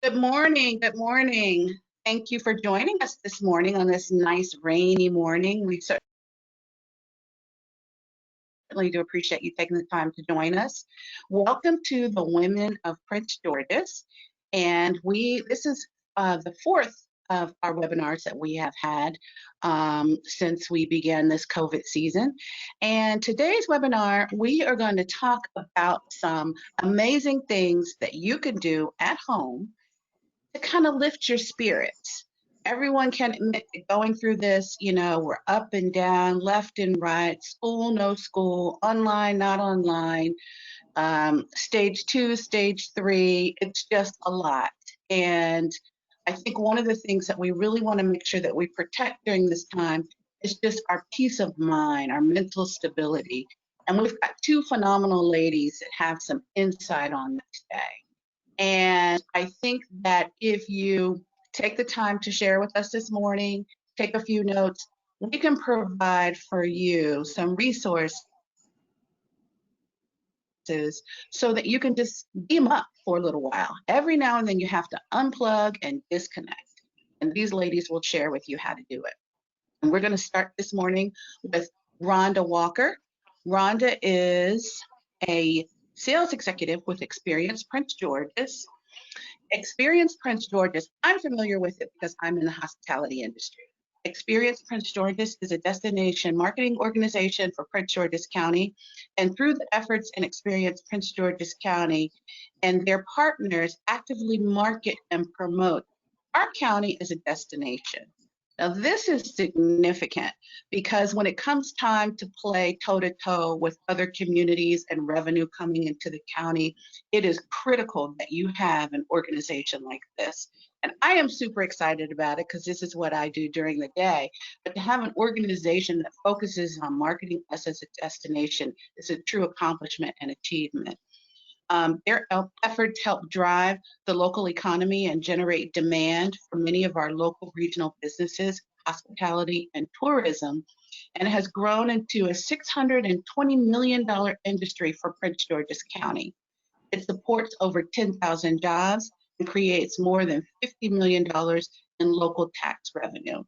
Good morning. Good morning. Thank you for joining us this morning on this nice rainy morning. We certainly do appreciate you taking the time to join us. Welcome to the Women of Prince George's. And this is the fourth of our webinars that we have had since we began this COVID season. And today's webinar, we are going to talk about some amazing things that you can do at home to kind of lift your spirits. Everyone can admit that going through this, we're up and down, left and right, school, no school, online, not online, stage 2, stage 3, it's just a lot. And I think one of the things that we really want to make sure that we protect during this time is just our peace of mind, our mental stability. And we've got two phenomenal ladies that have some insight on this today. And I think that if you take the time to share with us this morning, take a few notes, we can provide for you some resources so that you can just beam up for a little while. Every now and then you have to unplug and disconnect. And these ladies will share with you how to do it. And we're going to start this morning with Rhonda Walker. Rhonda is a sales executive with Experience Prince George's. Experience Prince George's, I'm familiar with it because I'm in the hospitality industry. Experience Prince George's is a destination marketing organization for Prince George's County. And through the efforts in Experience Prince George's County and their partners actively market and promote our county as a destination. Now, this is significant because when it comes time to play toe-to-toe with other communities and revenue coming into the county, it is critical that you have an organization like this. And I am super excited about it because this is what I do during the day. But to have an organization that focuses on marketing us as a destination is a true accomplishment and achievement. Their efforts help drive the local economy and generate demand for many of our local regional businesses, hospitality, and tourism, and has grown into a $620 million industry for Prince George's County. It supports over 10,000 jobs and creates more than $50 million in local tax revenue.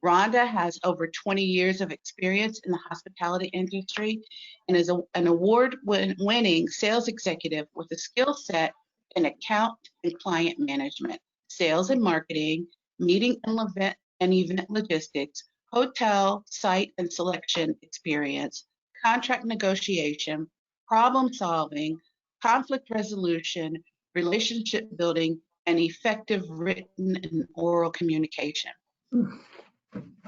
Rhonda has over 20 years of experience in the hospitality industry and is an award-winning sales executive with a skill set in account and client management, sales and marketing, meeting and event logistics, hotel, site and selection experience, contract negotiation, problem solving, conflict resolution, relationship building, and effective written and oral communication.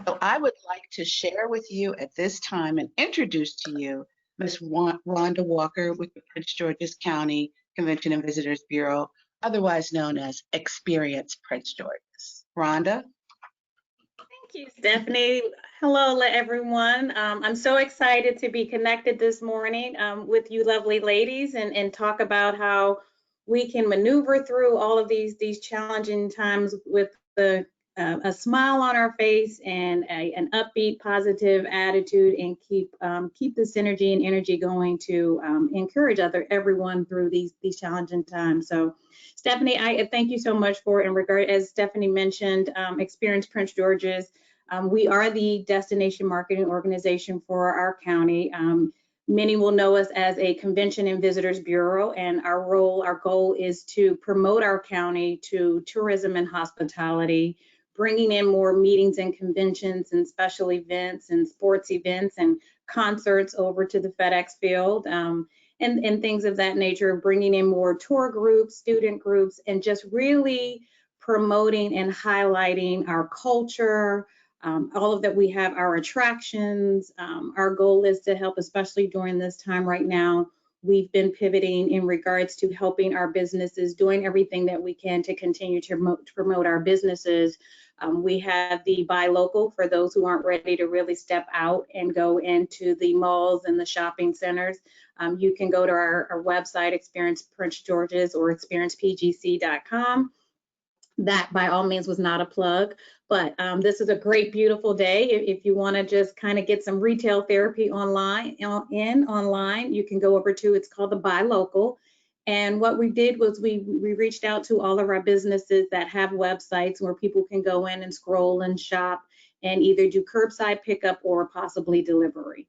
So I would like to share with you at this time and introduce to you Ms. Rhonda Walker with the Prince George's County Convention and Visitors Bureau, otherwise known as Experience Prince George's. Rhonda? Thank you, Stephanie. Hello, everyone. I'm so excited to be connected this morning with you lovely ladies and talk about how we can maneuver through all of these challenging times with a smile on our face and an upbeat, positive attitude, and keep this energy and energy going to encourage everyone through these challenging times. So, Stephanie, I thank you so much for, in regard, as Stephanie mentioned, Experience Prince George's. We are the destination marketing organization for our county. Many will know us as a Convention and Visitors Bureau, and our goal is to promote our county to tourism and hospitality, bringing in more meetings and conventions and special events and sports events and concerts over to the FedEx field and things of that nature, bringing in more tour groups, student groups, and just really promoting and highlighting our culture, all of that. We have our attractions. Our goal is to help, especially during this time right now. We've been pivoting in regards to helping our businesses, doing everything that we can to continue to promote our businesses. We have the buy local for those who aren't ready to really step out and go into the malls and the shopping centers. You can go to our website, Experience Prince George's or experiencepgc.com. That by all means was not a plug, but this is a great, beautiful day. If you want to just kind of get some retail therapy online, you can go over to, it's called the Buy Local. And what we did was we reached out to all of our businesses that have websites where people can go in and scroll and shop and either do curbside pickup or possibly delivery.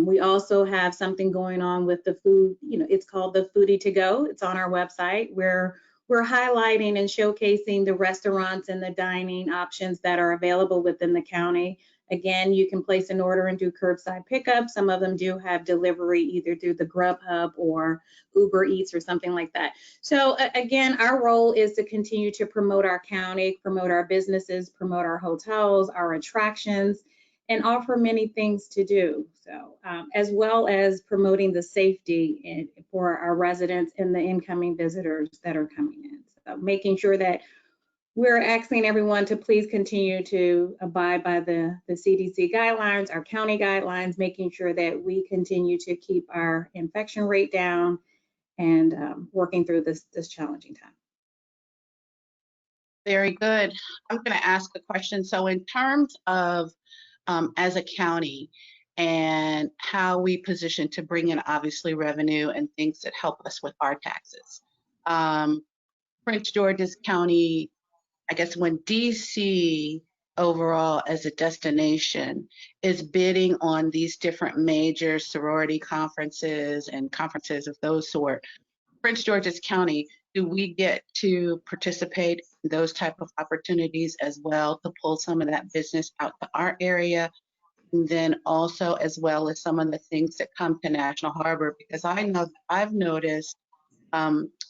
We also have something going on with the food, it's called the Foodie to Go. It's on our website where we're highlighting and showcasing the restaurants and the dining options that are available within the county. Again, you can place an order and do curbside pickup. Some of them do have delivery either through the Grubhub or Uber Eats or something like that. So again, our role is to continue to promote our county, promote our businesses, promote our hotels, our attractions, and offer many things to do. So as well as promoting the safety for our residents and the incoming visitors that are coming in. So making sure that we're asking everyone to please continue to abide by the CDC guidelines, our county guidelines, making sure that we continue to keep our infection rate down and working through this challenging time. Very good. I'm going to ask a question. So in terms of as a county and how we position to bring in obviously revenue and things that help us with our taxes. Prince George's County, I guess when DC overall as a destination is bidding on these different major sorority conferences and conferences of those sort, Prince George's County, do we get to participate in those type of opportunities as well to pull some of that business out to our area? And then also as well as some of the things that come to National Harbor, because I know I've noticed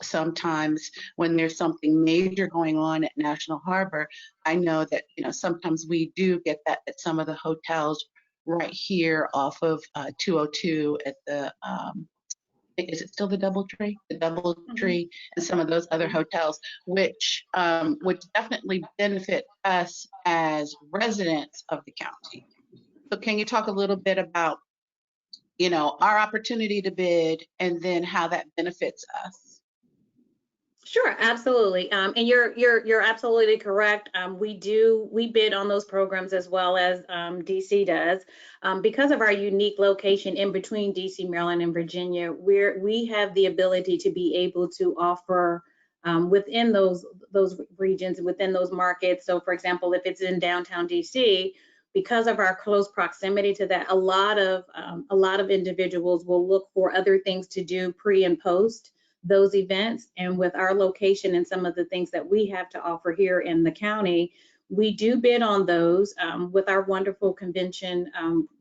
sometimes when there's something major going on at National Harbor, I know that sometimes we do get that at some of the hotels right here off of 202 at the is it still the DoubleTree? The DoubleTree and some of those other hotels, which would definitely benefit us as residents of the county. So can you talk a little bit about, our opportunity to bid and then how that benefits us? Sure, absolutely. And you're absolutely correct. We bid on those programs as well as DC does. Because of our unique location in between DC, Maryland, and Virginia, we have the ability to be able to offer within those regions, within those markets. So for example, if it's in downtown DC, because of our close proximity to that, a lot of individuals will look for other things to do pre and post those events. And with our location and some of the things that we have to offer here in the county, we do bid on those with our wonderful convention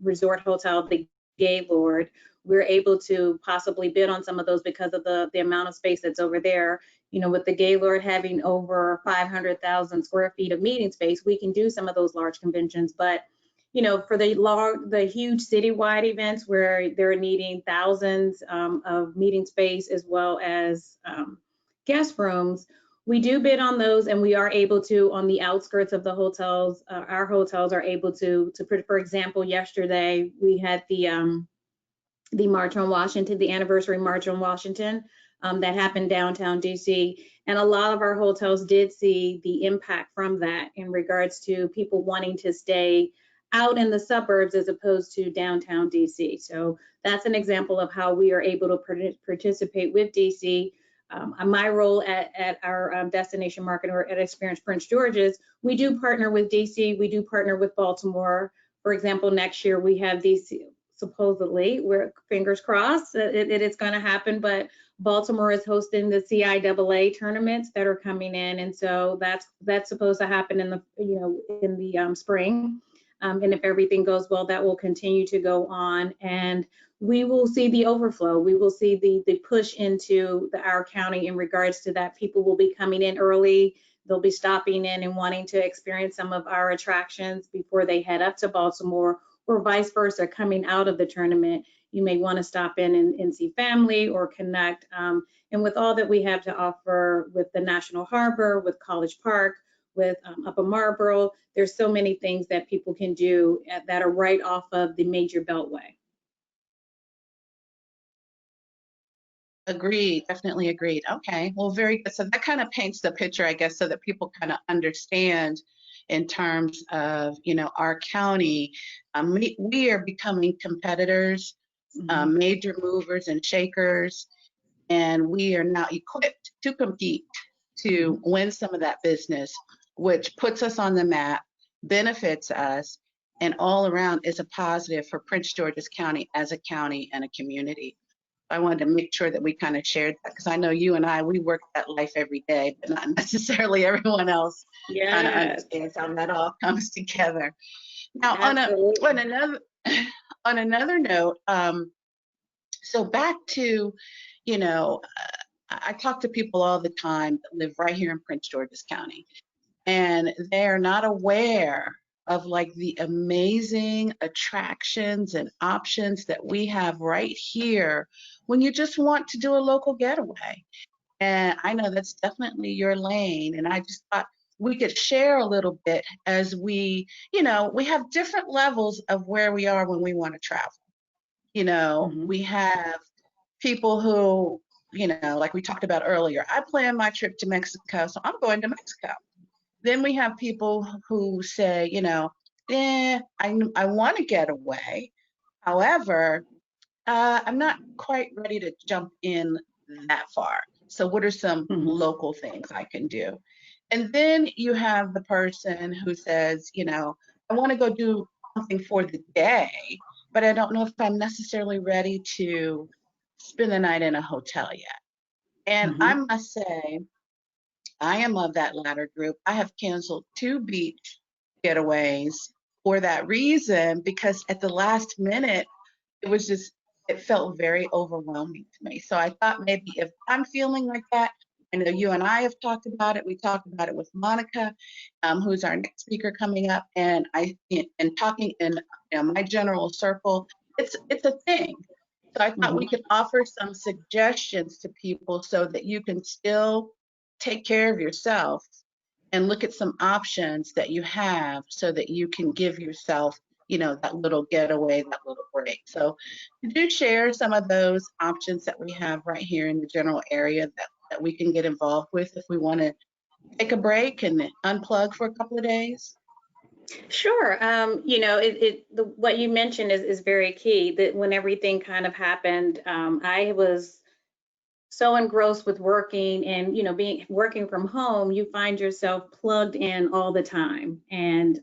resort hotel, the Gaylord. We're able to possibly bid on some of those because of the amount of space that's over there. With the Gaylord having over 500,000 square feet of meeting space, we can do some of those large conventions. But for the huge citywide events where they're needing thousands of meeting space as well as guest rooms, we do bid on those, and we are able to on the outskirts of the hotels. Our hotels are able to, for example, yesterday we had the March on Washington, the anniversary March on Washington that happened downtown DC. And a lot of our hotels did see the impact from that in regards to people wanting to stay out in the suburbs as opposed to downtown DC. So that's an example of how we are able to participate with DC. My role at our destination market or at Experience Prince George's, we do partner with DC, we do partner with Baltimore. For example, next year we have DC, supposedly, we're fingers crossed that it is going to happen, but Baltimore is hosting the CIAA tournaments that are coming in, and so that's supposed to happen in the spring. And if everything goes well, that will continue to go on, and we will see the overflow. We will see the push into our county in regards to that. People will be coming in early. They'll be stopping in and wanting to experience some of our attractions before they head up to Baltimore, or vice versa, coming out of the tournament. You may want to stop in and see family or connect. And with all that we have to offer with the National Harbor, with College Park, with Upper Marlboro, there's so many things that people can do that are right off of the major beltway. Agreed, definitely agreed. Okay, well, very good. So that kind of paints the picture, I guess, so that people kind of understand in terms of, our county. We are becoming competitors, major movers and shakers. and we are now equipped to compete to win some of that business, which puts us on the map, benefits us, and all around is a positive for Prince George's County as a county and a community. I wanted to make sure that we kind of shared that, because I know you and I, we work that life every day, but not necessarily everyone else kind of Yes, understands how that all comes together. Now, absolutely. on another note, so back to, you know, I talk to people all the time that live right here in Prince George's County, and they're not aware of like the amazing attractions and options that we have right here when you just want to do a local getaway. And I know that's definitely your lane. And I just thought we could share a little bit as we, we have different levels of where we are when we want to travel. Mhm. We have people who, like we talked about earlier, I planned my trip to Mexico, so I'm going to Mexico. Then we have people who say, I want to get away. However, I'm not quite ready to jump in that far. So, what are some Mhm. local things I can do? And then you have the person who says, I want to go do something for the day, but I don't know if I'm necessarily ready to spend the night in a hotel yet. And I Mhm. must say, I am of that latter group. I have canceled 2 beach getaways for that reason, because at the last minute, it was just, it felt very overwhelming to me. So I thought maybe if I'm feeling like that, I know you and I have talked about it. We talked about it with Monica, who's our next speaker coming up, and talking in my general circle. It's a thing. So I thought we Mhm. could offer some suggestions to people so that you can still take care of yourself and look at some options that you have so that you can give yourself, that little getaway, that little break. So do share some of those options that we have right here in the general area that we can get involved with if we want to take a break and unplug for a couple of days. Sure. What you mentioned is very key. That when everything kind of happened, I was so engrossed with working and being working from home, you find yourself plugged in all the time. And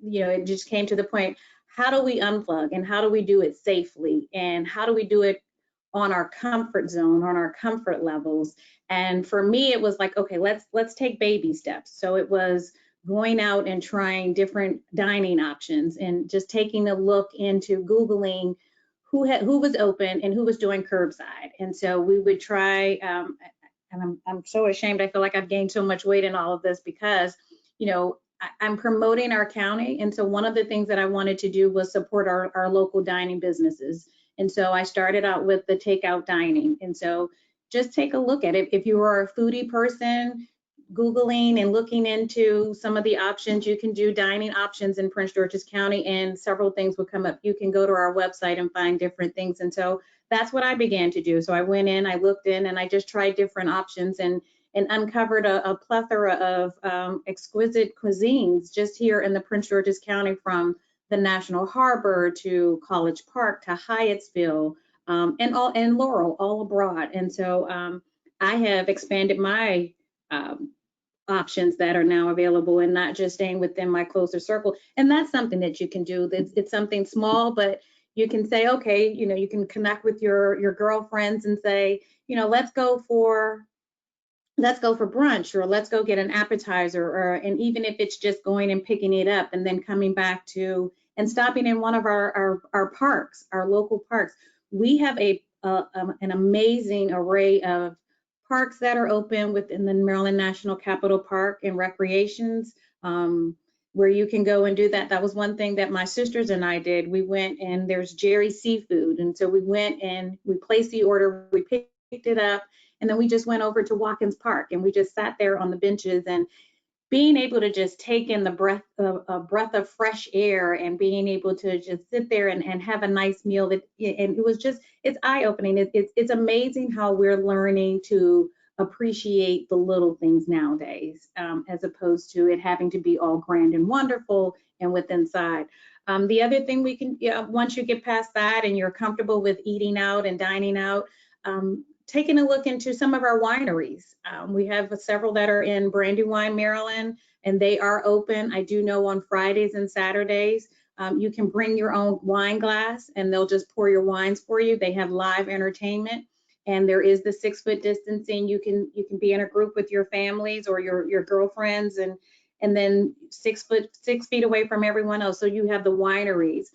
it just came to the point, how do we unplug and how do we do it safely and how do we do it on our comfort zone, on our comfort levels? And for me, it was like, okay, let's take baby steps. So it was going out and trying different dining options and just taking a look into Googling who was open and who was doing curbside. And so we would try, and I'm so ashamed. I feel like I've gained so much weight in all of this because, I'm promoting our county. And so one of the things that I wanted to do was support our local dining businesses. And so I started out with the takeout dining. And so just take a look at it. If you are a foodie person, Googling and looking into some of the options, you can do dining options in Prince George's County and several things will come up. You can go to our website and find different things. And so that's what I began to do. So I went in, I looked in, and I just tried different options and uncovered a plethora of exquisite cuisines just here in the Prince George's County, from the National Harbor to College Park to Hyattsville, and Laurel, all abroad. And so I have expanded my um, options that are now available and not just staying within my closer circle. And that's something that you can do. It's something small, but you can say, okay, you can connect with your girlfriends and say, let's go for brunch, or let's go get an appetizer, and even if it's just going and picking it up and then coming back to and stopping in one of our parks, our local parks. We have an amazing array of parks that are open within the Maryland National Capital Park and recreations, where you can go and do that. That was one thing that my sisters and I did. We went, and there's Jerry Seafood. And so we went and we placed the order, we picked it up, and then we just went over to Watkins Park and we just sat there on the benches, and being able to just take in the breath of fresh air and being able to just sit there and have a nice meal. And it was just, it's eye-opening. It's amazing how we're learning to appreciate the little things nowadays, as opposed to it having to be all grand and wonderful and with inside. The other thing we can, once you get past that and you're comfortable with eating out and dining out, taking a look into some of our wineries. We have several that are in Brandywine, Maryland, and they are open. I do know on Fridays and Saturdays, you can bring your own wine glass and they'll just pour your wines for you. They have live entertainment, and there is the 6 foot distancing. You can be in a group with your families or your girlfriends, and then 6 feet away from everyone else. So you have the wineries.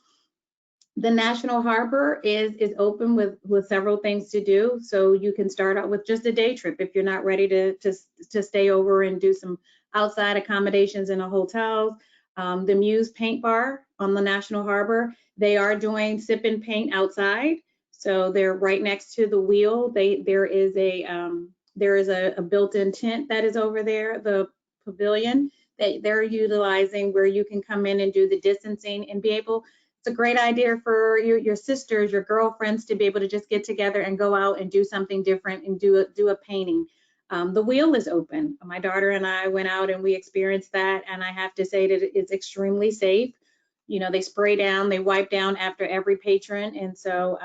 The National Harbor is open with several things to do. So you can start out with just a day trip if you're not ready to stay over and do some outside accommodations in a hotel. The Muse Paint Bar on the National Harbor, they are doing sip and paint outside. So they're right next to the wheel. There is a built-in tent that is over there, the pavilion that they're utilizing, where you can come in and do the distancing and be able. It's a great idea for your sisters, your girlfriends to be able to just get together and go out and do something different and do a painting. The wheel is open. My daughter and I went out and we experienced that, and I have to say that it's extremely safe. You know, they spray down, they wipe down after every patron, and so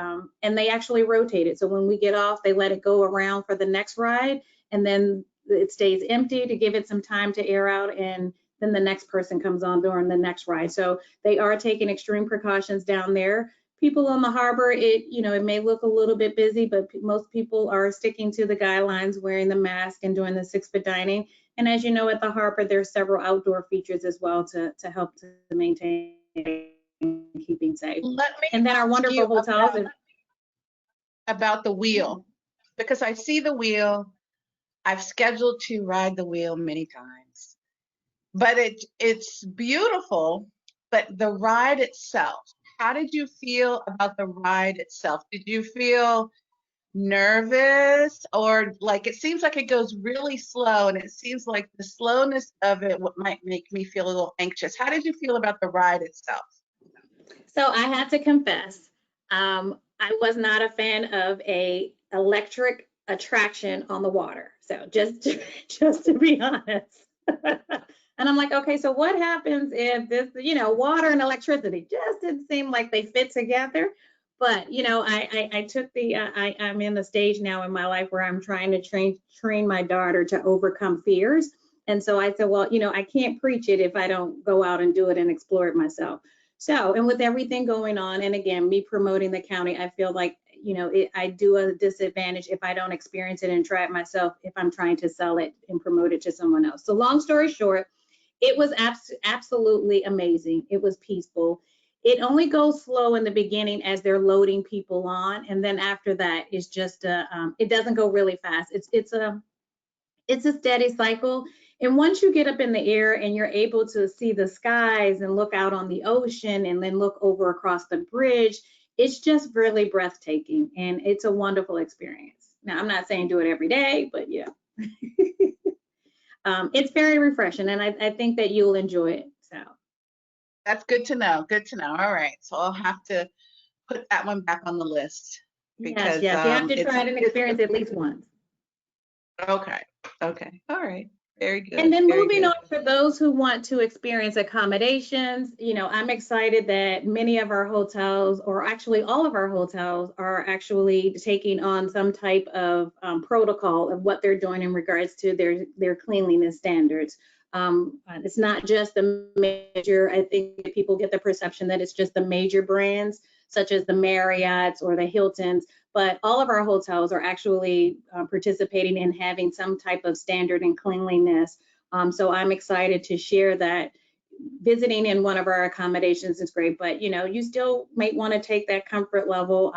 and they actually rotate it. So when we get off, they let it go around for the next ride, and then it stays empty to give it some time to air out, and then the next person comes on during the next ride. So they are taking extreme precautions down there. People on the harbor, it may look a little bit busy, but most people are sticking to the guidelines, wearing the mask and doing the 6 foot dining. And as you know, at the harbor, there's several outdoor features as well to help to maintain keeping safe. And then our wonderful hotels. About the wheel, because I see the wheel. I've scheduled to ride the wheel many times, but it's beautiful. But the ride itself, how did you feel about the ride itself? Did you feel nervous, or like it seems like it goes really slow, and it seems like the slowness of it might make me feel a little anxious? How did you feel about the ride itself? So I had to confess, I was not a fan of a electric attraction on the water. So just to be honest. And I'm like, okay, so what happens if this, water and electricity just didn't seem like they fit together. But, I took I'm in the stage now in my life where I'm trying to train my daughter to overcome fears. And so I said, well, I can't preach it if I don't go out and do it and explore it myself. So, and with everything going on, and again, me promoting the county, I feel like, I do a disadvantage if I don't experience it and try it myself, if I'm trying to sell it and promote it to someone else. So long story short, it was absolutely amazing. It was peaceful. It only goes slow in the beginning as they're loading people on. And then after that, it's just, it doesn't go really fast. It's a steady cycle. And once you get up in the air and you're able to see the skies and look out on the ocean and then look over across the bridge, it's just really breathtaking, and it's a wonderful experience. Now, I'm not saying do it every day, but yeah. It's very refreshing, and I think that you'll enjoy it. So that's good to know. Good to know. All right, so I'll have to put that one back on the list, because yes, you have to try it and experience it at least once. Okay. All right. Very good. And then moving on, for those who want to experience accommodations, I'm excited that many of our hotels, or actually all of our hotels, are actually taking on some type of protocol of what they're doing in regards to their cleanliness standards. It's not just the major, I think people get the perception that it's just the major brands, such as the Marriotts or the Hiltons, but all of our hotels are actually participating in having some type of standard in cleanliness. So I'm excited to share that. Visiting in one of our accommodations is great, but you still might want to take that comfort level.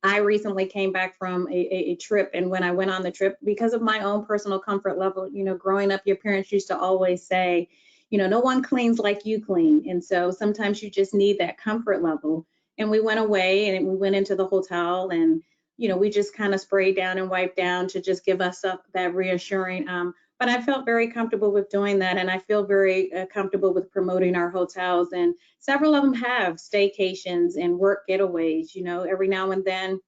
I recently came back from a trip, and when I went on the trip, because of my own personal comfort level, growing up, your parents used to always say, no one cleans like you clean. And so sometimes you just need that comfort level. And we went away and we went into the hotel, and, we just kind of sprayed down and wiped down to just give us that reassuring. But I felt very comfortable with doing that. And I feel very comfortable with promoting our hotels. And several of them have staycations and work getaways, every now and then.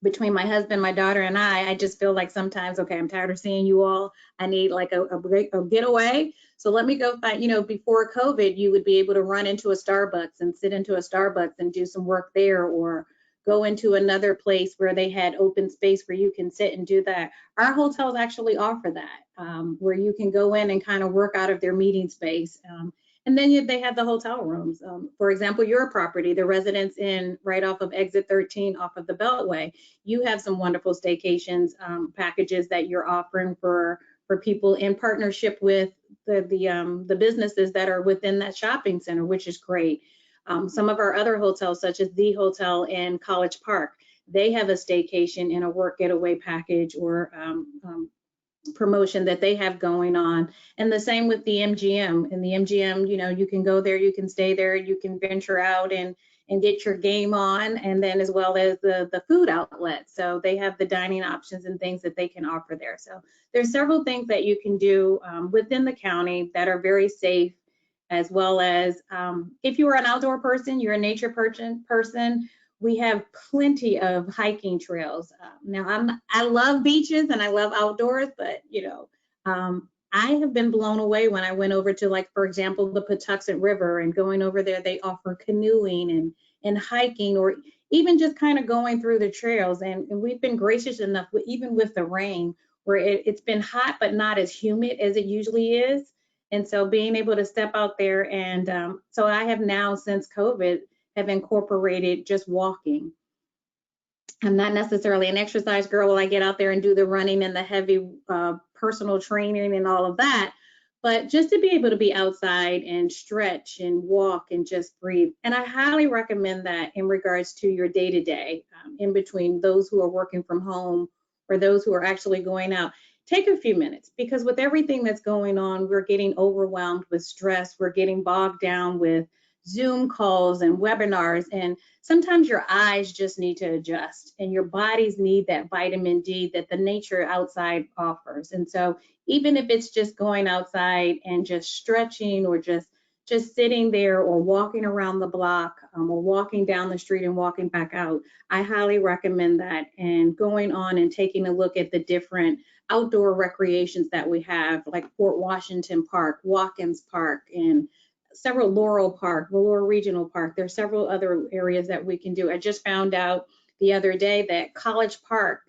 Between my husband, my daughter, and I just feel like sometimes, okay, I'm tired of seeing you all. I need like a break, a getaway. So let me go find, before COVID, you would be able to run into a Starbucks and sit into a Starbucks and do some work there, or go into another place where they had open space where you can sit and do that. Our hotels actually offer that, where you can go in and kind of work out of their meeting space. And then they have the hotel rooms. For example, your property, the Residence Inn right off of exit 13 off of the Beltway, you have some wonderful staycations packages that you're offering for people in partnership with the businesses that are within that shopping center, which is great. Some of our other hotels, such as the hotel in College Park, they have a staycation and a work getaway package or promotion that they have going on. And the same with the MGM. In the MGM, you know, you can go there, you can stay there, you can venture out and get your game on, and then as well as the food outlet. So they have the dining options and things that they can offer there. So there's several things that you can do within the county that are very safe, as well as if you are an outdoor person, you're a nature person, we have plenty of hiking trails. Now I love beaches and I love outdoors, but you know, I have been blown away when I went over to, like, for example, the Patuxent River, and going over there, they offer canoeing and hiking, or even just kind of going through the trails. And we've been gracious enough, even with the rain, where it's been hot, but not as humid as it usually is. And so being able to step out there, and so I have now, since COVID, have incorporated just walking. I'm not necessarily an exercise girl. Will I get out there and do the running and the heavy personal training and all of that? But just to be able to be outside and stretch and walk and just breathe. And I highly recommend that in regards to your day-to-day, in between those who are working from home or those who are actually going out. Take a few minutes, because with everything that's going on, we're getting overwhelmed with stress. We're getting bogged down with Zoom calls and webinars, and sometimes your eyes just need to adjust, and your bodies need that vitamin D that the nature outside offers. And so even if it's just going outside and just stretching, or just sitting there, or walking around the block, or walking down the street and walking back out, I highly recommend that. And going on and taking a look at the different outdoor recreations that we have, like Fort Washington Park, Watkins Park, and several Laurel Regional Park. There's several other areas that we can do. I just found out the other day that College Park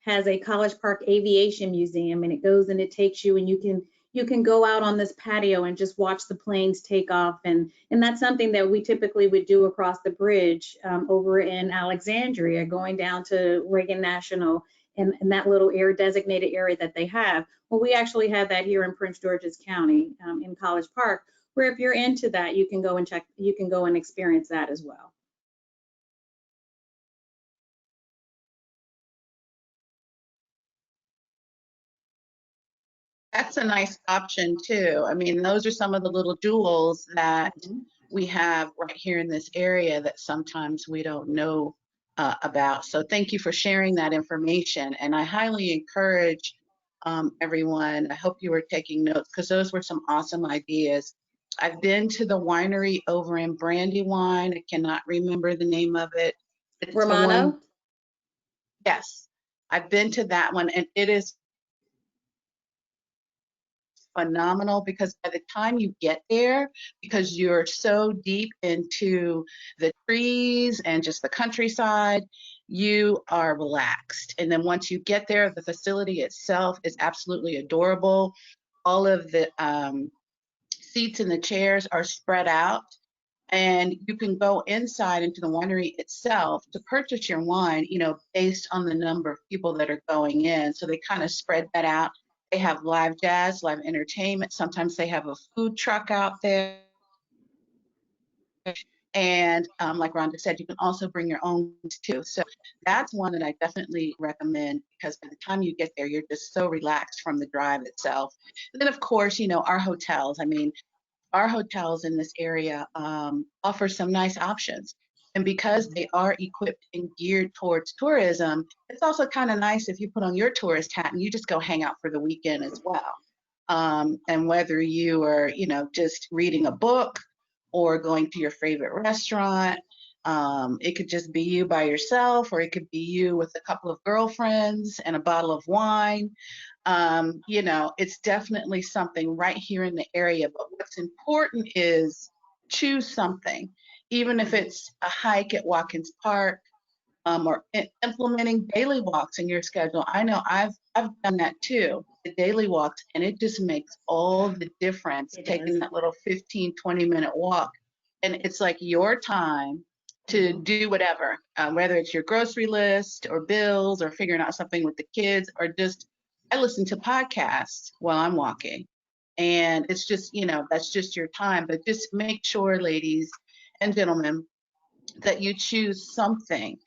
has a College Park Aviation Museum, and it goes and it takes you, and you can go out on this patio and just watch the planes take off. And that's something that we typically would do across the bridge over in Alexandria, going down to Reagan National, and that little air designated area that they have. Well, we actually have that here in Prince George's County in College Park, where if you're into that, you can go and experience that as well. That's a nice option too. I mean, those are some of the little jewels that we have right here in this area that sometimes we don't know about. So thank you for sharing that information. And I highly encourage everyone, I hope you were taking notes, because those were some awesome ideas. I've been to the winery over in Brandywine. I cannot remember the name of it. It's Romano? Yes, I've been to that one, and it is phenomenal, because by the time you get there, because you're so deep into the trees and just the countryside, you are relaxed. And then once you get there, the facility itself is absolutely adorable. All of the seats and the chairs are spread out, and you can go inside into the winery itself to purchase your wine, you know, based on the number of people that are going in. So they kind of spread that out. They have live jazz, live entertainment. Sometimes they have a food truck out there. And like Rhonda said, you can also bring your own too. So that's one that I definitely recommend, because by the time you get there, you're just so relaxed from the drive itself. And then, of course, you know, our hotels. I mean, our hotels in this area offer some nice options. And because they are equipped and geared towards tourism, it's also kind of nice if you put on your tourist hat and you just go hang out for the weekend as well. And whether you are, you know, just reading a book or going to your favorite restaurant, it could just be you by yourself, or it could be you with a couple of girlfriends and a bottle of wine. You know, it's definitely something right here in the area. But what's important is choose something, even if it's a hike at Watkins Park, or implementing daily walks in your schedule. I know I've done that too, the daily walks, and it just makes all the difference, It taking does. that little 15-20 minute walk. And it's like your time to do whatever, whether it's your grocery list or bills or figuring out something with the kids, or just I listen to podcasts while I'm walking. And it's just, that's just your time. But just make sure, ladies and gentlemen, that you choose something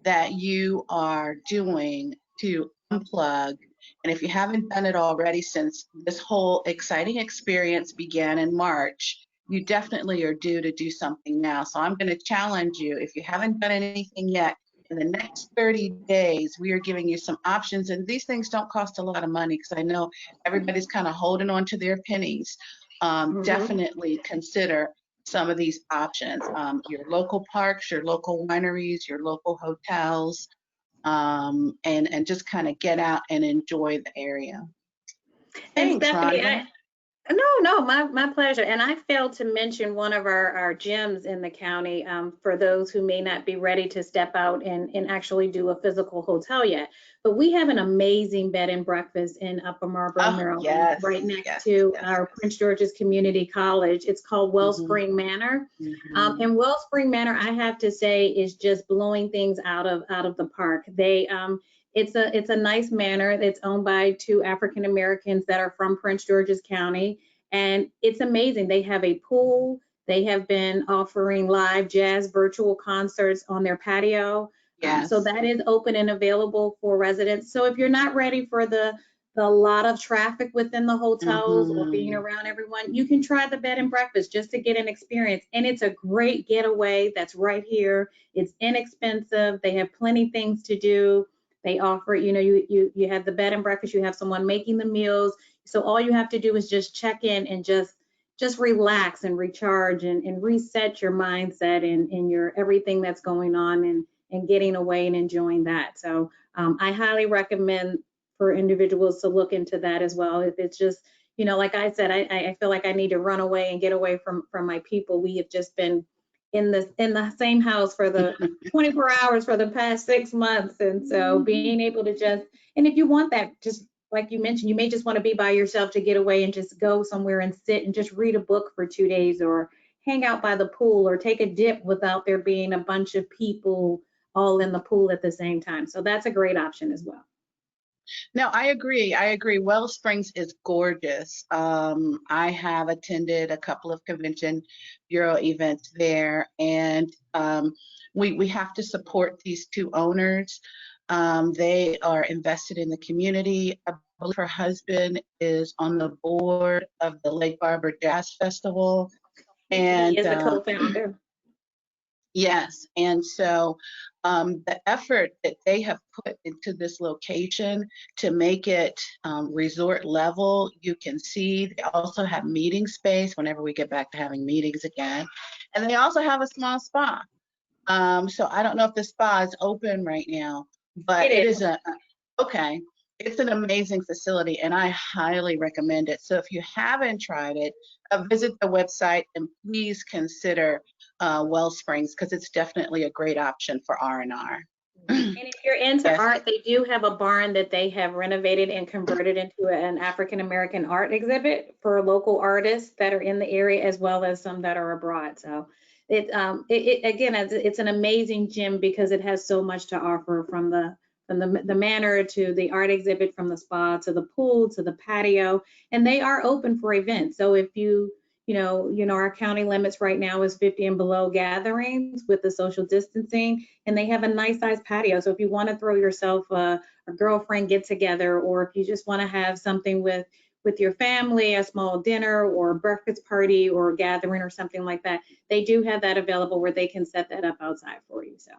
that you are doing to unplug. And if you haven't done it already since this whole exciting experience began in March, you definitely are due to do something now. So I'm going to challenge you, if you haven't done anything yet, in the next 30 days, we are giving you some options. And these things don't cost a lot of money, because I know everybody's kind of holding on to their pennies. Definitely consider some of these options, your local parks, your local wineries, your local hotels, and just kind of get out and enjoy the area. And Thanks, Stephanie, Rhonda. no, my pleasure. And I failed to mention one of our gyms in the county, for those who may not be ready to step out and actually do a physical hotel yet. But we have an amazing bed and breakfast in Upper Marlboro, Oh, Maryland, yes, right next yes, to yes, our yes. Prince George's Community College. It's called Wellspring Manor. And Wellspring Manor, I have to say, is just blowing things out of the park. It's a nice manor that's owned by two African Americans that are from Prince George's County, and it's amazing. They have a pool. They have been offering live jazz virtual concerts on their patio. So Yes. that is open and available for residents. So if you're not ready for the lot of traffic within the hotels or being around everyone, you can try the bed and breakfast just to get an experience. And it's a great getaway that's right here. It's inexpensive. They have plenty things to do. They offer, you have the bed and breakfast, you have someone making the meals. So all you have to do is just check in and just relax and recharge and reset your mindset and your everything that's going on and getting away and enjoying that. So I highly recommend for individuals to look into that as well. If it's just, like I said, I feel like I need to run away and get away from my people. We have just been in the same house for the 24 hours for the past 6 months. And so being able to and if you want that, just like you mentioned, you may just want to be by yourself to get away and just go somewhere and sit and just read a book for 2 days, or hang out by the pool, or take a dip without there being a bunch of people all in the pool at the same time. So that's a great option as well. No, I agree. I agree. Well Springs is gorgeous. I have attended a couple of Convention Bureau events there, and we have to support these two owners. They are invested in the community. I believe her husband is on the board of the Lake Barbara Jazz Festival, He and is a co-founder. yes, and so the effort that they have put into this location to make it resort level, you can see they also have meeting space whenever we get back to having meetings again. And they also have a small spa. So I don't know if the spa is open right now, but it is okay. It's an amazing facility, and I highly recommend it. So if you haven't tried it, visit the website and please consider Well Springs, because it's definitely a great option for R&R. And if you're into Yes. art, they do have a barn that they have renovated and converted into an African American art exhibit for local artists that are in the area, as well as some that are abroad. So again, it's an amazing gym because it has so much to offer, from the manor to the art exhibit, from the spa to the pool to the patio, and they are open for events. So if our county limits right now is 50 and below gatherings with the social distancing, and they have a nice size patio. So if you want to throw yourself a girlfriend get together, or if you just want to have something with your family, a small dinner or breakfast party or gathering or something like that, they do have that available where they can set that up outside for you. So.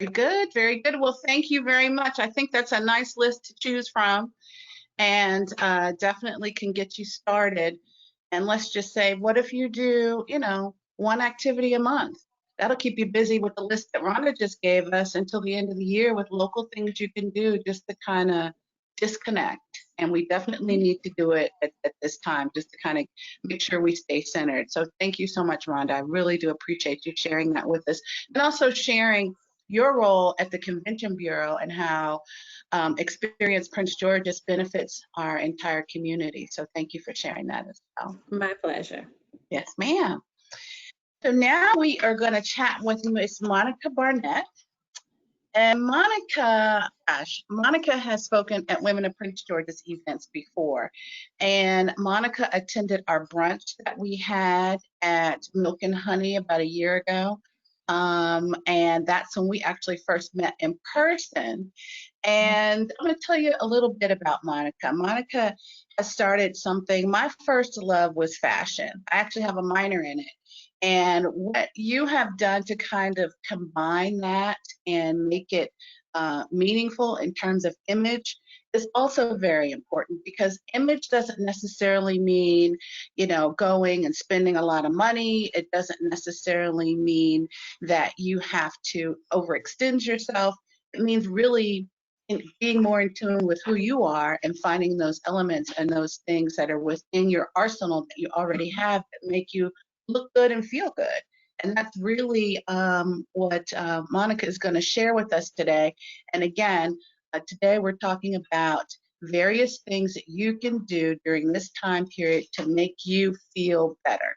Very good, very good. Well, thank you very much. I think that's a nice list to choose from, and definitely can get you started. And let's just say, what if you do, one activity a month? That'll keep you busy with the list that Rhonda just gave us until the end of the year, with local things you can do just to kind of disconnect. And we definitely need to do it at this time, just to kind of make sure we stay centered. So thank you so much, Rhonda. I really do appreciate you sharing that with us, and also sharing your role at the Convention Bureau and how Experience Prince George's benefits our entire community. So thank you for sharing that as well. My pleasure. Yes, ma'am. So now we are going to chat with Miss Monica Barnett. And Monica, gosh, Monica has spoken at Women of Prince George's events before. And Monica attended our brunch that we had at Milk and Honey about a year ago. And that's when we actually first met in person. And I'm going to tell you a little bit about Monica. Monica has started something. My first love was fashion. I actually have a minor in it. And what you have done to kind of combine that and make it meaningful in terms of image is also very important, because image doesn't necessarily mean, you know, going and spending a lot of money. It doesn't necessarily mean that you have to overextend yourself. It means really being more in tune with who you are and finding those elements and those things that are within your arsenal that you already have that make you look good and feel good. And that's really what Monica is going to share with us today. And again, today we're talking about various things that you can do during this time period to make you feel better.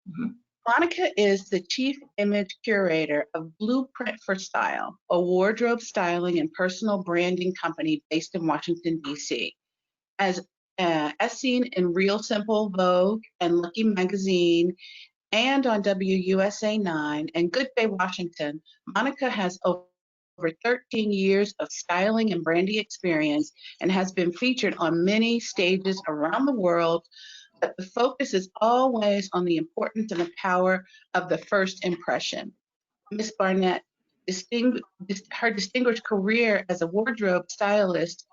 Mm-hmm. Monica is the Chief Image Curator of Blueprint for Style, a wardrobe styling and personal branding company based in Washington, D.C. As seen in Real Simple, Vogue, and Lucky Magazine, and on WUSA 9 and Good Day Washington, Monica has over 13 years of styling and branding experience and has been featured on many stages around the world. But the focus is always on the importance and the power of the first impression. Miss Barnett, her distinguished career as a wardrobe stylist,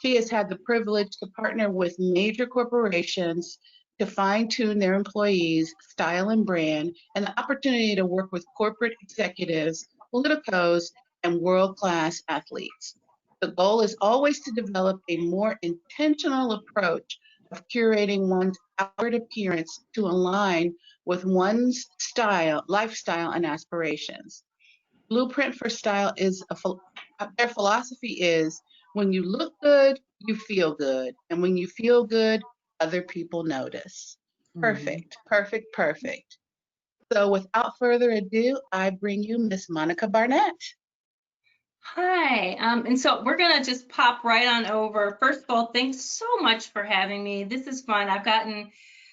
she has had the privilege to partner with major corporations to fine-tune their employees' style and brand, and the opportunity to work with corporate executives, politicos, and world-class athletes. The goal is always to develop a more intentional approach of curating one's outward appearance to align with one's style, lifestyle, and aspirations. Blueprint for Style is their philosophy is, when you look good, you feel good. And when you feel good, other people notice. Perfect, perfect, perfect. So without further ado, I bring you Miss Monica Barnett. Hi, and so we're gonna just pop right on over. First of all, thanks so much for having me. This is fun. I've gotten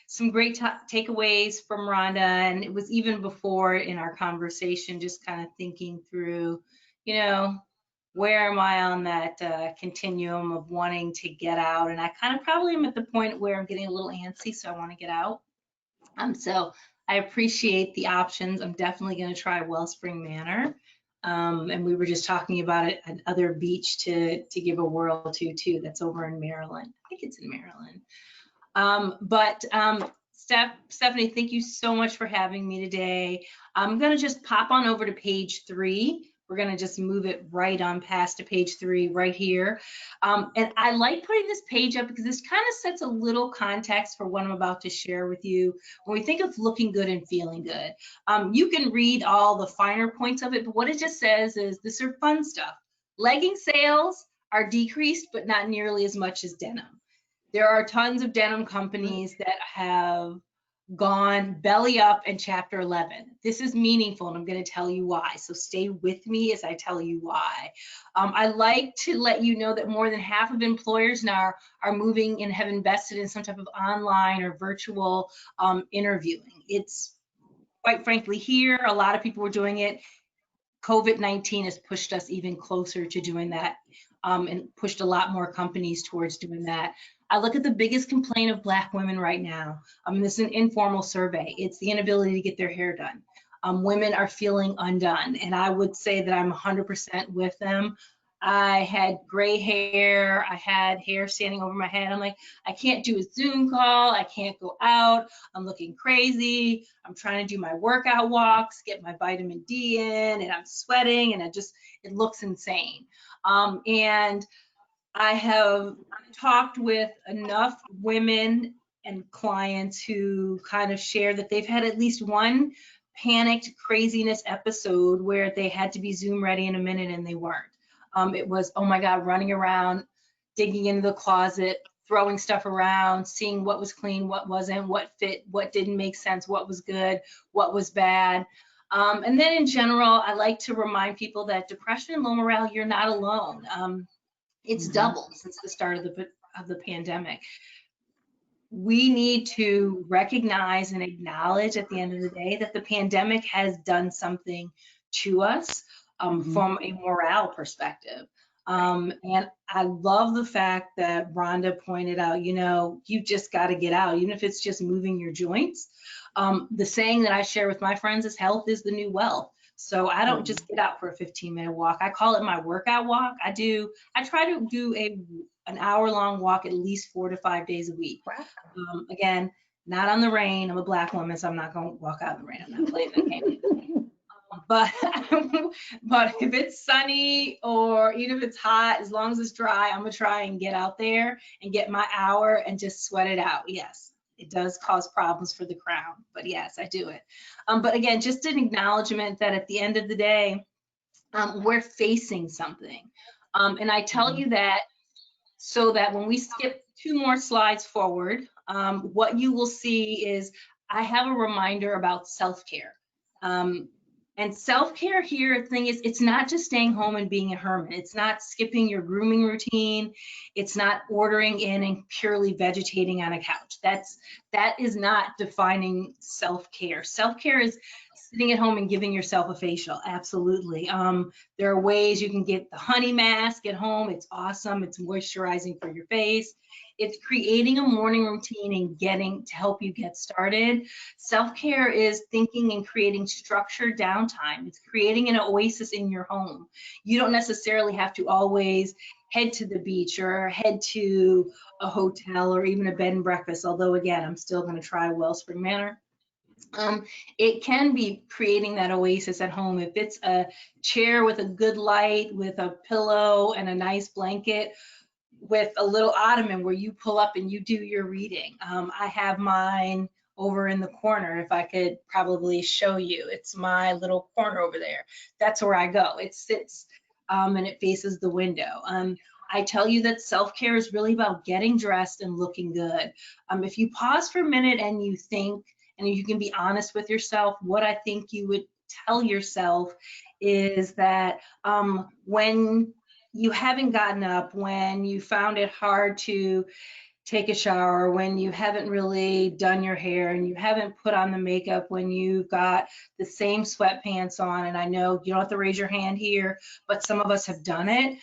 some great takeaways from Rhonda, and it was even before in our conversation, just kind of thinking through, you know, where am I on that continuum of wanting to get out? And I kind of probably am at the point where I'm getting a little antsy, so I want to get out. So I appreciate the options. I'm definitely going to try Wellspring Manor. And we were just talking about it, another beach to give a whirl to too. That's over in Maryland. I think it's in Maryland. Stephanie, thank you so much for having me today. I'm going to just pop on over to page 3. We're going to just move it right on past to page 3 right here. And I like putting this page up because this kind of sets a little context for what I'm about to share with you. When we think of looking good and feeling good, you can read all the finer points of it, but what it just says is this are fun stuff. Legging sales are decreased, but not nearly as much as denim. There are tons of denim companies that have gone belly up in chapter 11. This is meaningful, and I'm going to tell you why. So stay with me as I tell you why. I like to let you know that more than half of employers now are moving and have invested in some type of online or virtual interviewing. It's quite frankly here, a lot of people were doing it. COVID-19 has pushed us even closer to doing that and pushed a lot more companies towards doing that. I look at the biggest complaint of Black women right now. This is an informal survey. It's the inability to get their hair done. Women are feeling undone, and I would say that I'm 100% with them. I had gray hair. I had hair standing over my head. I'm like, I can't do a Zoom call. I can't go out. I'm looking crazy. I'm trying to do my workout walks, get my vitamin D in, and I'm sweating, and it looks insane. And I have talked with enough women and clients who kind of share that they've had at least one panicked craziness episode where they had to be Zoom ready in a minute and they weren't. It was, oh my God, running around, digging into the closet, throwing stuff around, seeing what was clean, what wasn't, what fit, what didn't make sense, what was good, what was bad. And then in general, I like to remind people that depression and low morale, you're not alone. It's doubled since the start of the pandemic. We need to recognize and acknowledge at the end of the day that the pandemic has done something to us from a morale perspective. And I love the fact that Rhonda pointed out, you know, you just got to get out, even if it's just moving your joints. The saying that I share with my friends is health is the new wealth. So I don't just get out for a 15-minute walk. I call it my workout walk. I try to do an hour-long walk at least 4 to 5 days a week. Wow. Again, not on the rain. I'm a Black woman, so I'm not going to walk out in the rain. I'm not playing that game. But if it's sunny or even if it's hot, as long as it's dry, I'm gonna try and get out there and get my hour and just sweat it out. Yes, it does cause problems for the crown, but yes, I do it. But again, just an acknowledgement that at the end of the day, we're facing something. And I tell you that so that when we skip 2 more slides forward, what you will see is I have a reminder about self-care. And self-care here, the thing is, it's not just staying home and being a hermit. It's not skipping your grooming routine. It's not ordering in and purely vegetating on a couch. That is not defining self-care. Self-care is sitting at home and giving yourself a facial. Absolutely. There are ways you can get the honey mask at home. It's awesome. It's moisturizing for your face. It's creating a morning routine and getting to help you get started. Self-care is thinking and creating structured downtime. It's creating an oasis in your home. You don't necessarily have to always head to the beach or head to a hotel or even a bed and breakfast, although again, I'm still going to try Wellspring Manor. It can be creating that oasis at home. If it's a chair with a good light, with a pillow and a nice blanket, with a little ottoman where you pull up and you do your reading. I have mine over in the corner. If I could probably show you, it's my little corner over there. That's where I go. It sits and it faces the window. I tell you that self-care is really about getting dressed and looking good. If you pause for a minute and you think, and you can be honest with yourself, what I think you would tell yourself is that when you haven't gotten up, when you found it hard to take a shower, when you haven't really done your hair and you haven't put on the makeup, when you've got the same sweatpants on, and I know you don't have to raise your hand here, but some of us have done it,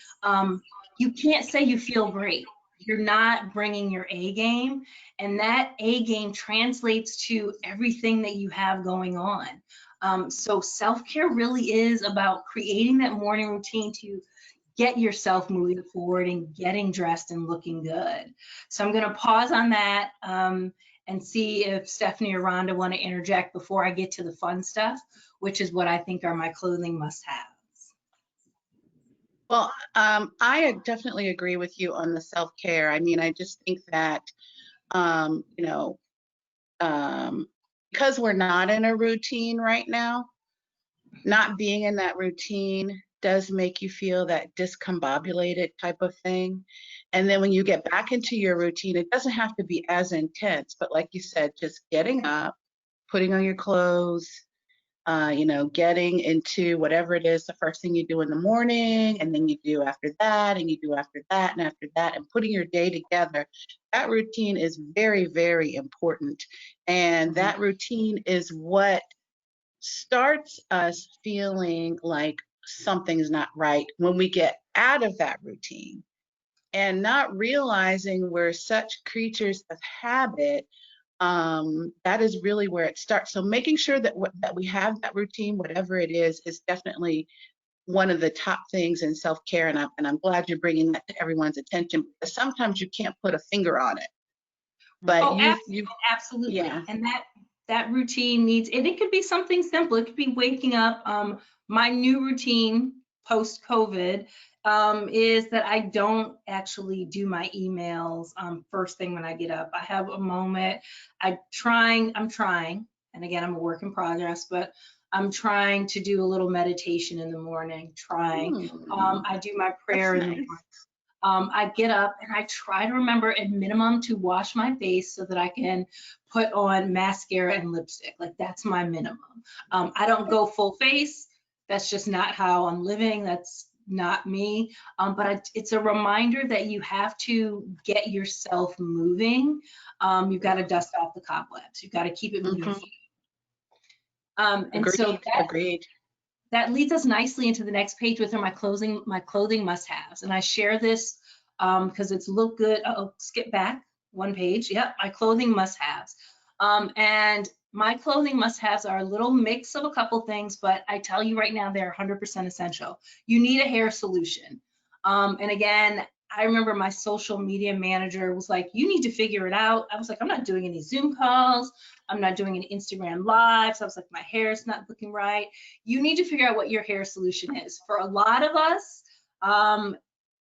you can't say you feel great. You're not bringing your A game, and that A game translates to everything that you have going on. So self-care really is about creating that morning routine to get yourself moving forward and getting dressed and looking good. So I'm going to pause on that and see if Stephanie or Rhonda want to interject before I get to the fun stuff, which is what I think are my clothing must-haves. Well, I definitely agree with you on the self-care. I mean, I just think that, you know, because we're not in a routine right now, not being in that routine does make you feel that discombobulated type of thing. And then when you get back into your routine, it doesn't have to be as intense, but like you said, just getting up, putting on your clothes, you know, getting into whatever it is, the first thing you do in the morning, and then you do after that, and you do after that, and after that, and putting your day together. That routine is very, very important. And that routine is what starts us feeling like something's not right when we get out of that routine and not realizing we're such creatures of habit. That is really where it starts. So making sure that that we have that routine, whatever it is definitely one of the top things in self-care. And I'm glad you're bringing that to everyone's attention, because sometimes you can't put a finger on it. But Absolutely. Yeah. And that routine needs, and it could be something simple. It could be waking up. My new routine post-COVID is that I don't actually do my emails first thing when I get up. I have a moment. I'm trying, and again, I'm a work in progress, but I'm trying to do a little meditation in the morning, I do my prayer in the morning. I get up and I try to remember at minimum to wash my face so that I can put on mascara and lipstick. Like that's my minimum. I don't go full face. That's just not how I'm living. That's not me. But it's a reminder that you have to get yourself moving. You've got to dust off the cobwebs. You've got to keep it moving. And Agreed. so Agreed. That leads us nicely into the next page with my clothing must-haves. And I share this because it's look good. Uh-oh, skip back one page. Yep, my clothing must-haves. And my clothing must-haves are a little mix of a couple things, but I tell you right now, they're 100% essential. You need a hair solution. And again, I remember my social media manager was like, you need to figure it out. I was like, I'm not doing any Zoom calls. I'm not doing any Instagram lives. I was like, my hair is not looking right. You need to figure out what your hair solution is. For a lot of us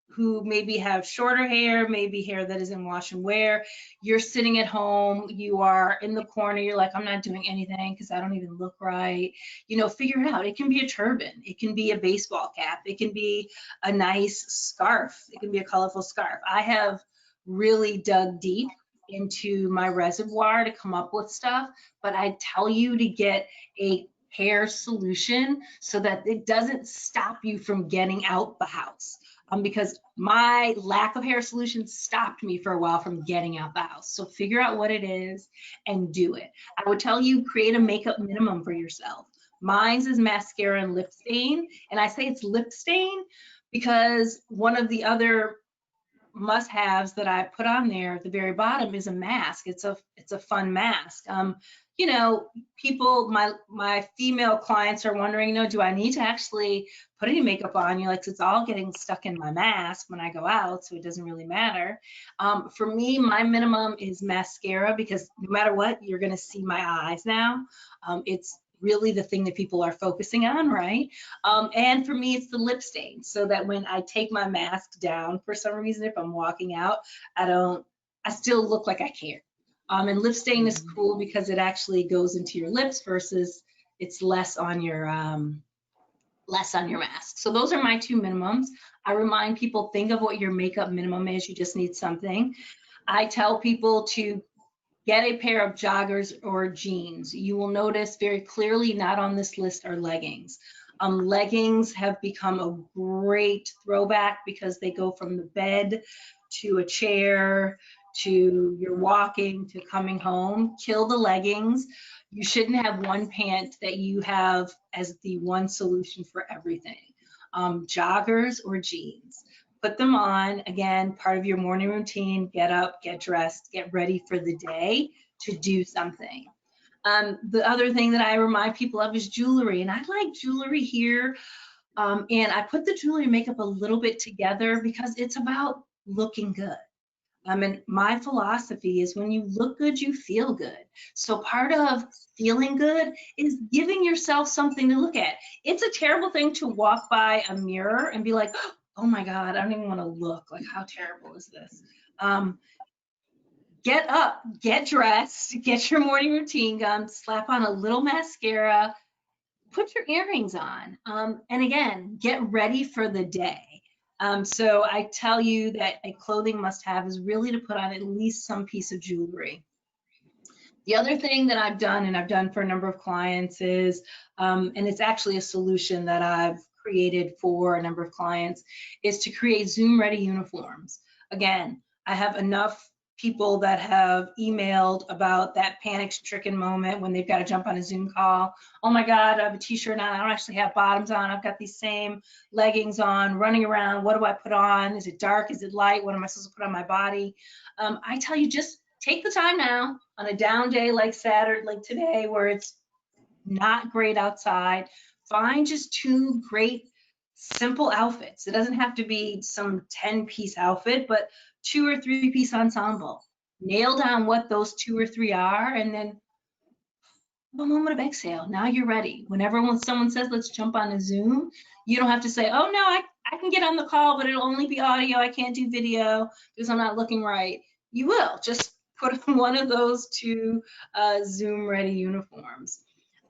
who maybe have shorter hair, maybe hair that is in wash and wear, you're sitting at home, you are in the corner, you're like, I'm not doing anything because I don't even look right. You know, figure it out. It can be a turban. It can be a baseball cap. It can be a nice scarf. It can be a colorful scarf. I have really dug deep into my reservoir to come up with stuff, but I tell you to get a hair solution so that it doesn't stop you from getting out the house. Because my lack of hair solutions stopped me for a while from getting out the house. So figure out what it is and do it. I would tell you, create a makeup minimum for yourself. Mine's is mascara and lip stain. And I say it's lip stain because one of the other must-haves that I put on there at the very bottom is a mask. It's a fun mask. You know, people, my female clients are wondering, you know, do I need to actually put any makeup on? You're like, it's all getting stuck in my mask when I go out, so it doesn't really matter. For me, my minimum is mascara because no matter what, you're gonna see my eyes now. It's really the thing that people are focusing on, right? And for me, it's the lip stain, so that when I take my mask down, for some reason, if I'm walking out, I still look like I care. And lip stain is cool because it actually goes into your lips versus it's less on your mask. So those are my two minimums. I remind people, think of what your makeup minimum is. You just need something. I tell people to get a pair of joggers or jeans. You will notice very clearly not on this list are leggings. Leggings have become a great throwback because they go from the bed to a chair to you're walking to coming home. Kill the leggings. You shouldn't have one pant that you have as the one solution for everything. Joggers or jeans. Put them on, again, part of your morning routine. Get up, get dressed, get ready for the day to do something. The other thing that I remind people of is jewelry, and I like jewelry here. And I put the jewelry and makeup a little bit together because it's about looking good. And my philosophy is when you look good, you feel good. So part of feeling good is giving yourself something to look at. It's a terrible thing to walk by a mirror and be like, oh my God, I don't even want to look. Like, how terrible is this? Get up, get dressed, get your morning routine done, slap on a little mascara, put your earrings on, and again, get ready for the day. So I tell you that a clothing must-have is really to put on at least some piece of jewelry. The other thing that I've done, and I've done for a number of clients, is, and it's actually a solution that I've created for a number of clients, is to create Zoom-ready uniforms. Again, I have enough people that have emailed about that panic-stricken moment when they've got to jump on a Zoom call. Oh my God, I have a t-shirt on, I don't actually have bottoms on, I've got these same leggings on, running around, what do I put on? Is it dark, is it light, what am I supposed to put on my body? I tell you, just take the time now on a down day like Saturday, like today, where it's not great outside, find just two great simple outfits. It doesn't have to be some 10-piece outfit, but 2 or 3-piece ensemble. Nail down what those 2 or 3 are, and then a moment of exhale. Now you're ready. Whenever someone says, let's jump on a Zoom, you don't have to say, oh no, I can get on the call, but it'll only be audio. I can't do video because I'm not looking right. You will just put on one of those two Zoom ready uniforms.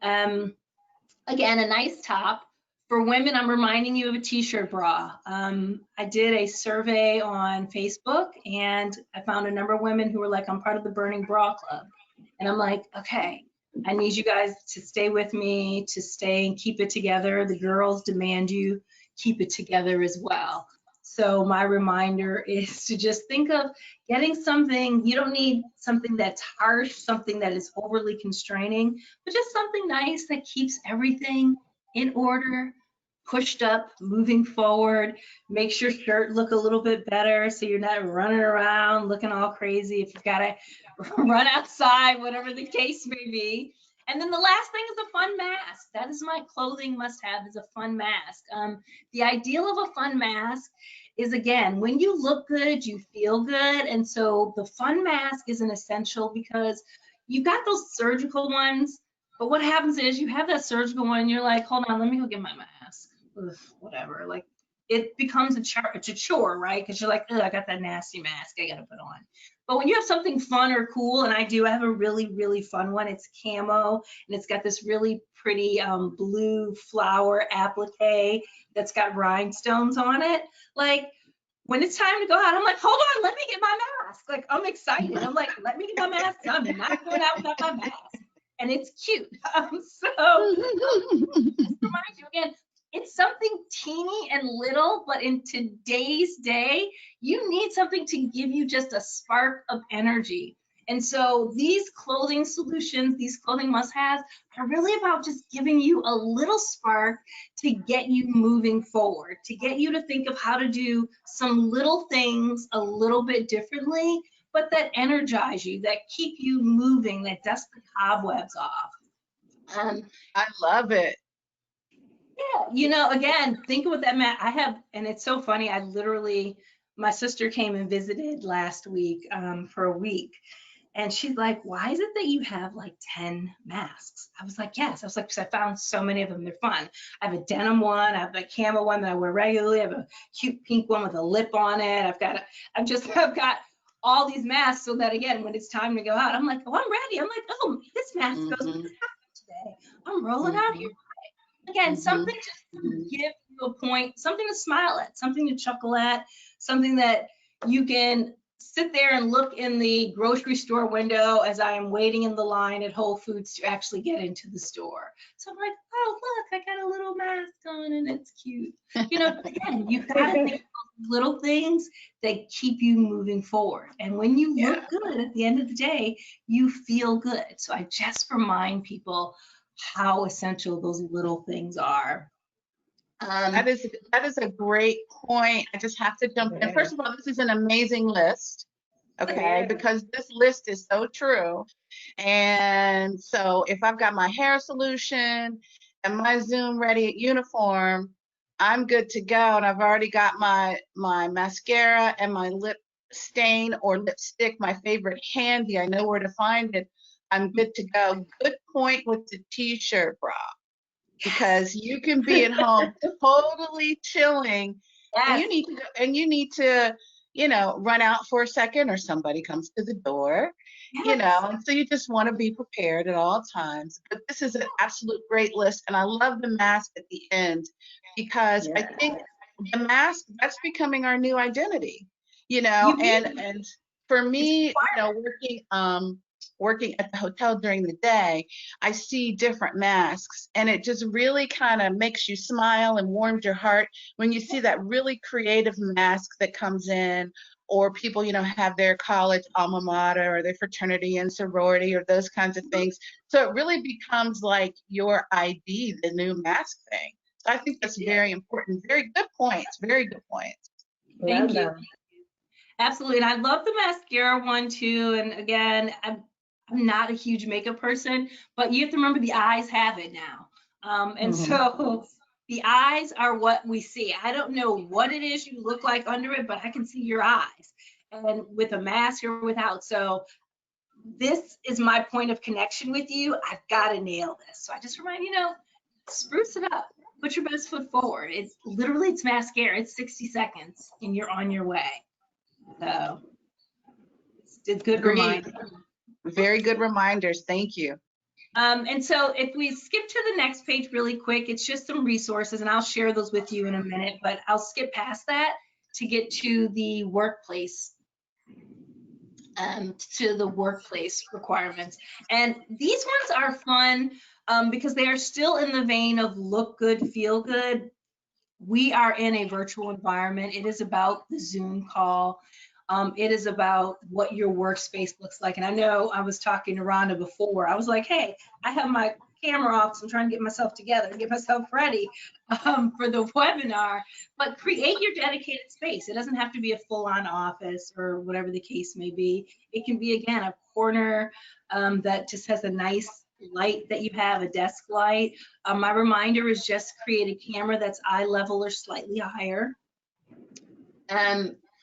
Again, a nice top. For women, I'm reminding you of a t-shirt bra. I did a survey on Facebook and I found a number of women who were like, I'm part of the Burning Bra Club. And I'm like, okay, I need you guys to stay with me, to stay and keep it together. The girls demand you keep it together as well. So my reminder is to just think of getting something. You don't need something that's harsh, something that is overly constraining, but just something nice that keeps everything in order, pushed up, moving forward. Makes your shirt look a little bit better so you're not running around looking all crazy if you've got to run outside, whatever the case may be. And then the last thing is a fun mask. That is my clothing must-have, is a fun mask. The ideal of a fun mask is, again, when you look good, you feel good. And so the fun mask is an essential because you've got those surgical ones, but what happens is you have that surgical one and you're like, hold on, let me go get my mask. Ugh, whatever, like it becomes it's a chore, right? Because you're like, ugh, I got that nasty mask I gotta put on. But when you have something fun or cool, and I have a really, really fun one. It's camo, and it's got this really pretty blue flower applique that's got rhinestones on it. Like, when it's time to go out, I'm like, hold on, let me get my mask. Like, I'm excited. I'm like, let me get my mask on. I'm not going out without my mask. And it's cute. So just remind you again, it's something teeny and little, but in today's day, you need something to give you just a spark of energy. And so these clothing solutions, these clothing must-haves are really about just giving you a little spark to get you moving forward, to get you to think of how to do some little things a little bit differently, but that energize you, that keep you moving, that dust the cobwebs off. I love it. Yeah, again, think about that, Matt. I have, and it's so funny, my sister came and visited last week for a week. And she's like, why is it that you have like 10 masks? I was like, yes. I was like, because I found so many of them. They're fun. I have a denim one. I have a camo one that I wear regularly. I have a cute pink one with a lip on it. I've got all these masks so that, again, when it's time to go out, I'm like, oh, I'm ready. I'm like, oh, this mask goes with this outfit today. I'm rolling out here. Again, something just to give you a point, something to smile at, something to chuckle at, something that you can sit there and look in the grocery store window as I am waiting in the line at Whole Foods to actually get into the store. So I'm like, oh, look, I got a little mask on and it's cute. Again, you've got to think of those little things that keep you moving forward. And when you look good at the end of the day, you feel good. So I just remind people how essential those little things are. That is a great point. I just have to jump in. First of all, this is an amazing list, okay? Because this list is so true. And so if I've got my hair solution and my Zoom ready uniform, I'm good to go. And I've already got my mascara and my lip stain or lipstick, my favorite, handy. I know where to find it. I'm good to go. Good point with the t-shirt bra. Because you can be at home totally chilling, and you need to run out for a second, or somebody comes to the door, and so you just want to be prepared at all times. But this is an absolute great list, and I love the mask at the end, because I think the mask, that's becoming our new identity, and for me, working at the hotel during the day, I see different masks, and it just really kind of makes you smile and warms your heart when you see that really creative mask that comes in, or people, have their college alma mater or their fraternity and sorority or those kinds of things. So it really becomes like your ID, the new mask thing. So I think that's very important. Very good points. Very good points. Thank you. Absolutely. And I love the mascara one too. And again, I'm not a huge makeup person, but you have to remember the eyes have it now. So the eyes are what we see. I don't know what it is you look like under it, but I can see your eyes, and with a mask or without. So this is my point of connection with you. I've got to nail this. So I just remind you, spruce it up. Put your best foot forward. It's literally, it's mascara. It's 60 seconds and you're on your way. So it's a good Agreed. reminder. Very good reminders. Thank you. And so if we skip to the next page really quick, it's just some resources, and I'll share those with you in a minute, but I'll skip past that to get to the workplace, requirements. And these ones are fun because they are still in the vein of look good, feel good. We are in a virtual environment. It is about the Zoom call. It is about what your workspace looks like. And I know I was talking to Rhonda before. I was like, hey, I have my camera off, so I'm trying to get myself together, get myself ready for the webinar. But create your dedicated space. It doesn't have to be a full-on office or whatever the case may be. It can be, again, a corner that just has a nice light that you have, a desk light. My reminder is just create a camera that's eye level or slightly higher.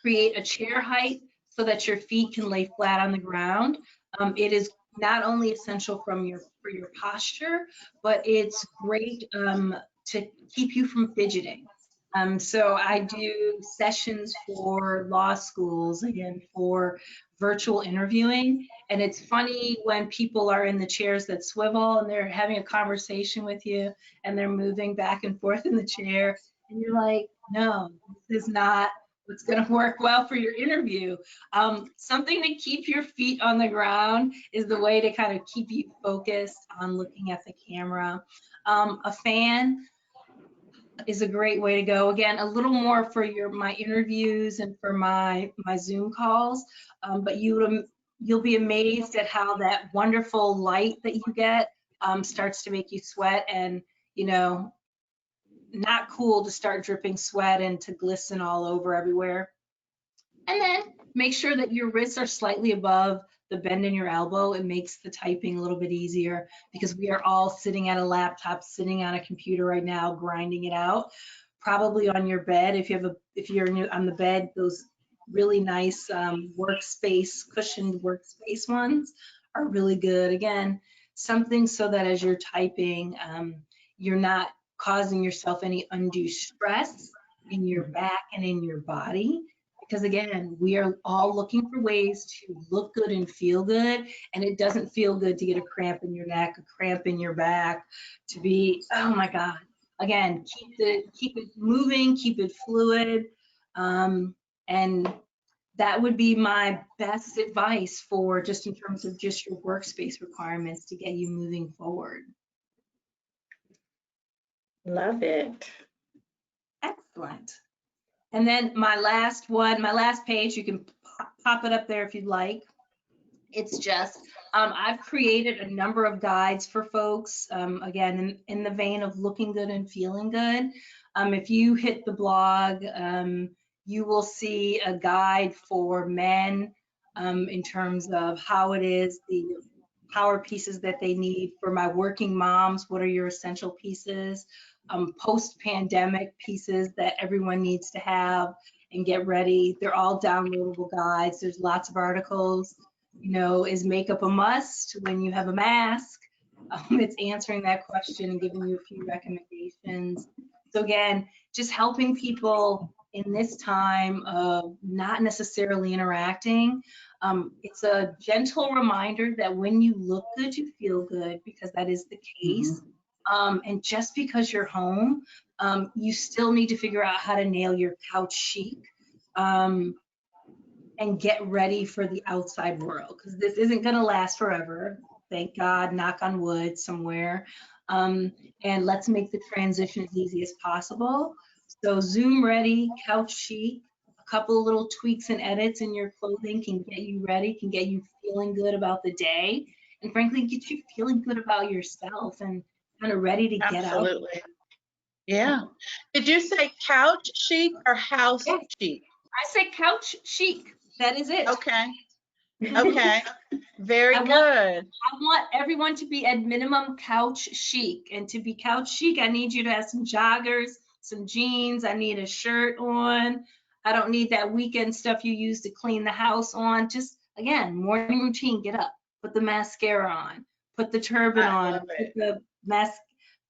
Create a chair height so that your feet can lay flat on the ground. It is not only essential for your posture, but it's great to keep you from fidgeting. So I do sessions for law schools and for virtual interviewing, and it's funny when people are in the chairs that swivel and they're having a conversation with you and they're moving back and forth in the chair, and you're like, no, this is not what's going to work well for your interview. Something to keep your feet on the ground is the way to kind of keep you focused on looking at the camera. A fan is a great way to go. Again, a little more for my interviews and for my Zoom calls, but you'll be amazed at how that wonderful light that you get starts to make you sweat, and not cool to start dripping sweat and to glisten all over everywhere. And then make sure that your wrists are slightly above the bend in your elbow. It makes the typing a little bit easier because we are all sitting at a laptop, sitting on a computer right now, grinding it out. Probably on your bed, if you're on the bed, those really nice cushioned workspace ones are really good. Again, something so that as you're typing, you're not causing yourself any undue stress in your back and in your body. Because again, we are all looking for ways to look good and feel good, and it doesn't feel good to get a cramp in your neck, a cramp in your back, to be, oh my God. Again, keep it moving, keep it fluid, and that would be my best advice for just in terms of just your workspace requirements to get you moving forward. Love it. Excellent. And then my last page, you can pop it up there if you'd like. It's just, I've created a number of guides for folks, again, in the vein of looking good and feeling good. If you hit the blog, you will see a guide for men in terms of how it is, the power pieces that they need. For my working moms, what are your essential pieces? Post-pandemic pieces that everyone needs to have and get ready. They're all downloadable guides. There's lots of articles. Is makeup a must when you have a mask? It's answering that question and giving you a few recommendations. So again, just helping people in this time of not necessarily interacting. It's a gentle reminder that when you look good, you feel good, because that is the case. And just because you're home, you still need to figure out how to nail your couch chic and get ready for the outside world, because this isn't going to last forever. Thank God, knock on wood somewhere. And let's make the transition as easy as possible. So Zoom ready, couch chic, a couple of little tweaks and edits in your clothing can get you ready, can get you feeling good about the day, and frankly, get you feeling good about yourself and kind of ready to get out. Absolutely. Yeah. Did you say couch chic or house chic? I say couch chic. That is it. Okay. Okay. Very good. I want everyone to be at minimum couch chic. And to be couch chic, I need you to have some joggers, some jeans. I need a shirt on. I don't need that weekend stuff you use to clean the house on. Just, again, morning routine, get up, put the mascara on, put the turban I on, love it.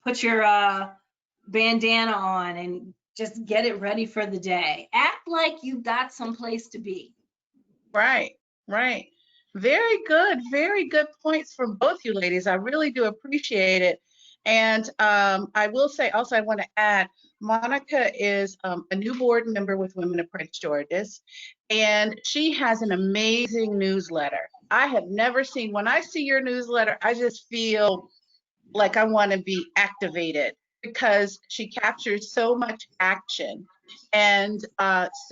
put your bandana on, and just get it ready for the day. Act like you've got someplace to be. Right, right. Very good points from both you ladies. I really do appreciate it. And I will say also, I want to add, Monica is a new board member with Women of Prince George's, and she has an amazing newsletter. I have never seen, when I see your newsletter, I just feel like I want to be activated because she captures so much action. And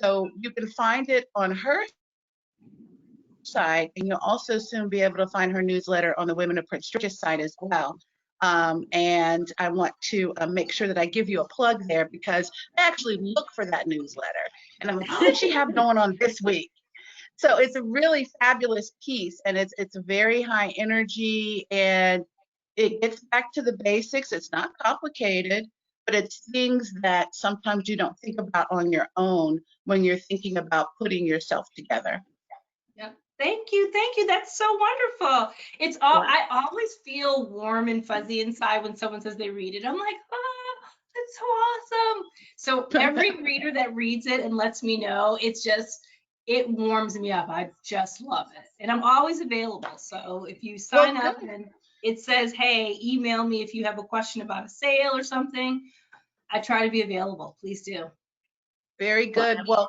so you can find it on her site, and you'll also soon be able to find her newsletter on the Women of Prince George's site as well. And I want to make sure that I give you a plug there because I actually look for that newsletter. And I'm like, what does she have going on this week? So it's a really fabulous piece, and it's very high energy, and it gets back to the basics. It's not complicated, but it's things that sometimes you don't think about on your own when you're thinking about putting yourself together. Yep. Thank you. Thank you. That's so wonderful. It's all, I always feel warm and fuzzy inside when someone says they read it. I'm like, oh, that's so awesome. So every reader that reads it and lets me know, it warms me up. I just love it. And I'm always available. So if you sign up and it says, hey, email me if you have a question about a sale or something, I try to be available. Please do. Very good. Well,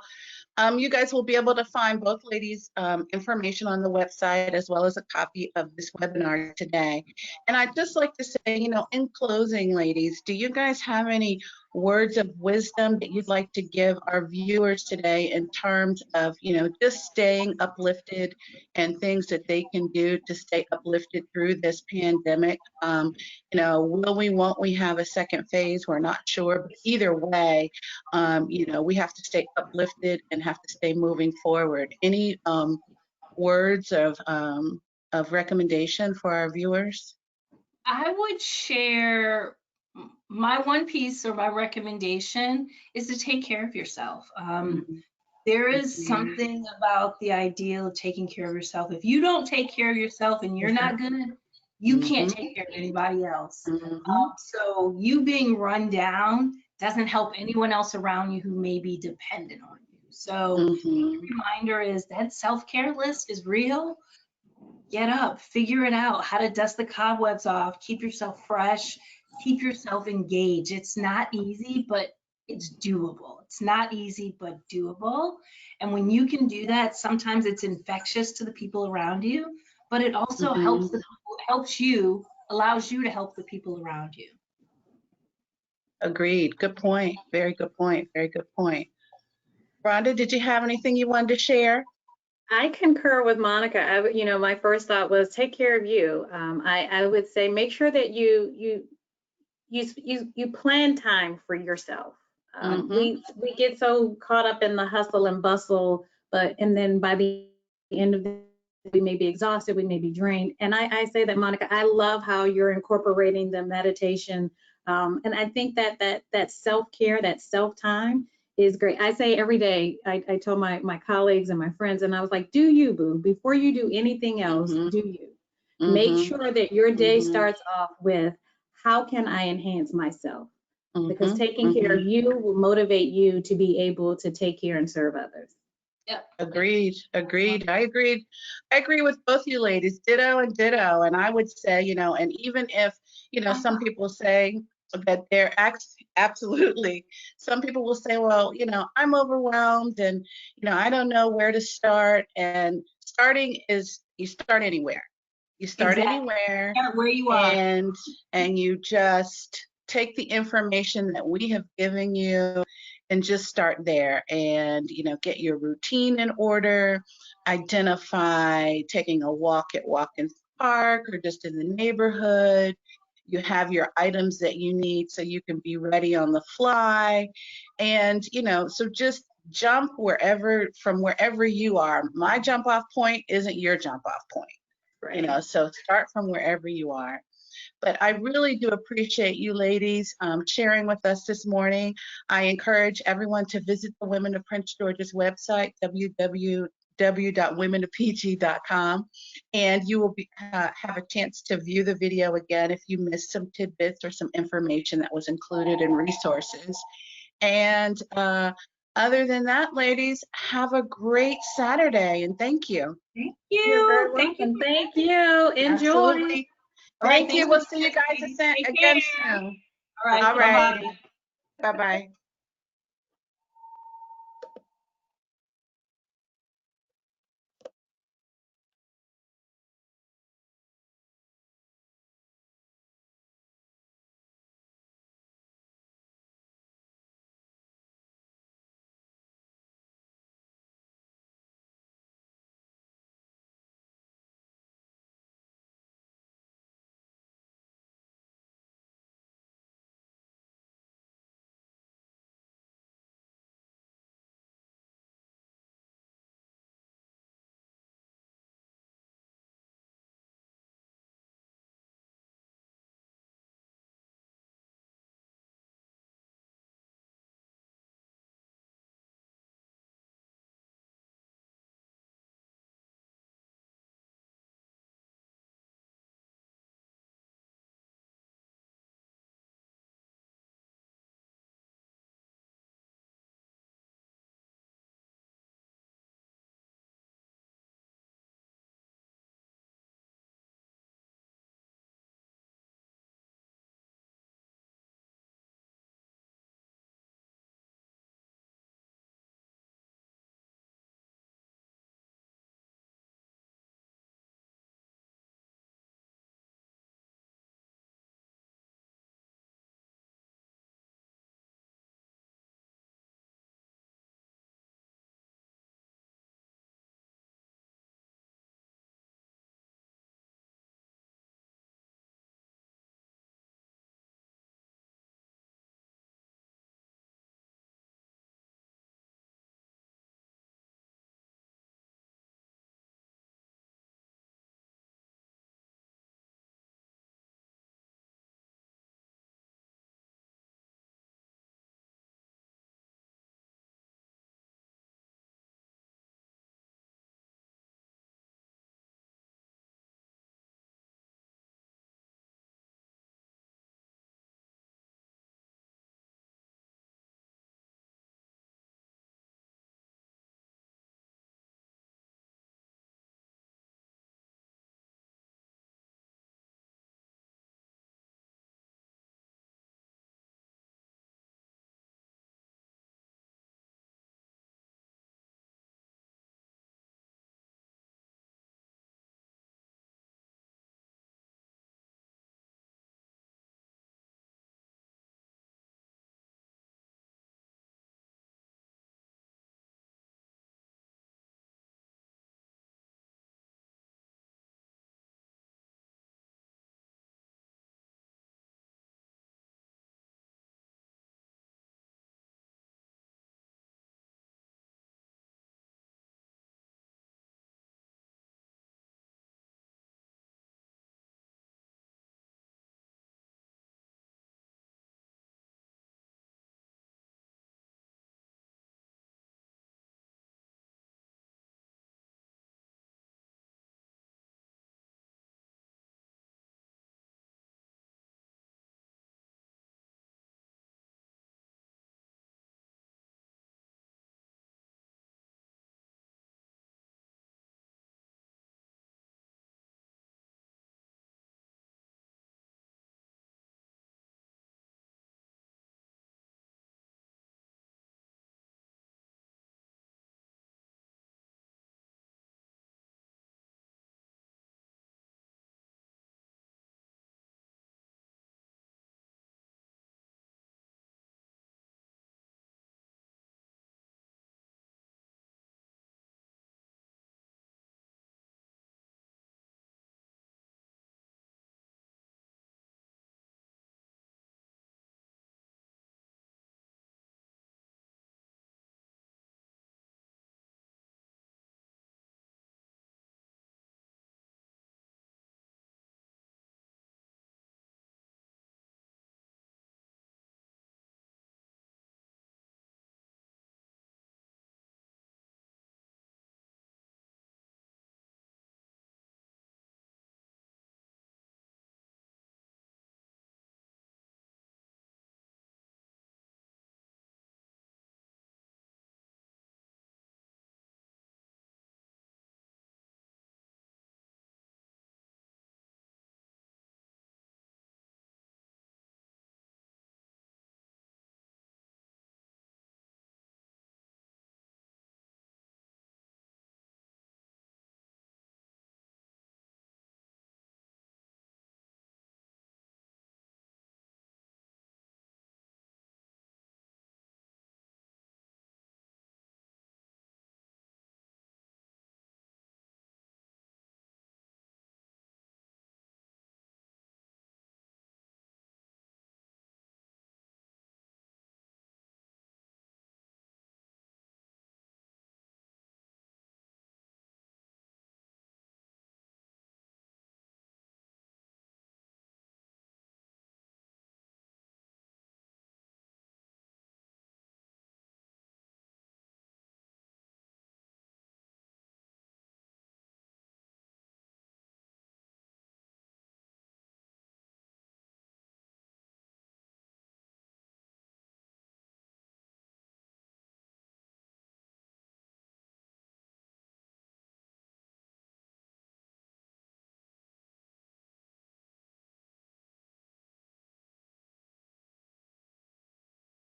you guys will be able to find both ladies' information on the website as well as a copy of this webinar today. And I'd just like to say, in closing, ladies, do you guys have any words of wisdom that you'd like to give our viewers today in terms of, just staying uplifted and things that they can do to stay uplifted through this pandemic? Will we, won't we have a second phase? We're not sure, but either way, we have to stay uplifted and have to stay moving forward. Any words of recommendation for our viewers? I would share my one piece or my recommendation is to take care of yourself. There is something about the ideal of taking care of yourself. If you don't take care of yourself and you're not good, you can't take care of anybody else. So you being run down doesn't help anyone else around you who may be dependent on you. So the reminder is that self-care list is real. Get up, figure it out, how to dust the cobwebs off, keep yourself fresh, keep yourself engaged. It's not easy, but it's doable. It's not easy, but doable. And when you can do that, sometimes it's infectious to the people around you, but it also helps you, allows you to help the people around you. Agreed. Good point. Very good point. Very good point. Rhonda, did you have anything you wanted to share? I concur with Monica. My first thought was take care of you. I would say make sure that you plan time for yourself. We get so caught up in the hustle and bustle, and then by the end of the day, we may be exhausted, we may be drained. And I say that, Monica, I love how you're incorporating the meditation. And I think that self-care, that self-time is great. I say every day, I tell my colleagues and my friends, and I was like, do you, boo, before you do anything else, do you. Make sure that your day starts off with, how can I enhance myself? Because taking care of you will motivate you to be able to take care and serve others. Yep. Agreed. I agree with both you ladies. Ditto and ditto. And I would say, and even if, some people say that they're absolutely, some people will say, well, I'm overwhelmed and, I don't know where to start. And starting is, you start anywhere. You start anywhere, where you are, and you just take the information that we have given you and just start there, and get your routine in order. Identify taking a walk at Watkins Park or just in the neighborhood. You have your items that you need so you can be ready on the fly, and so just jump from wherever you are. My jump off point isn't your jump off point. Right. So start from wherever you are. But I really do appreciate you ladies sharing with us this morning. I encourage everyone to visit the Women of Prince George's website, www.womenofpg.com, and you will have a chance to view the video again if you missed some tidbits or some information that was included in resources. And other than that, ladies, have a great Saturday, and thank you. Thank You're very you. Thank you. welcome. Thank you. Enjoy. Absolutely. All right, Thank you. thanks We'll so see you much, guys ladies. again Take care. soon. All right. All right. Bye-bye. Bye-bye.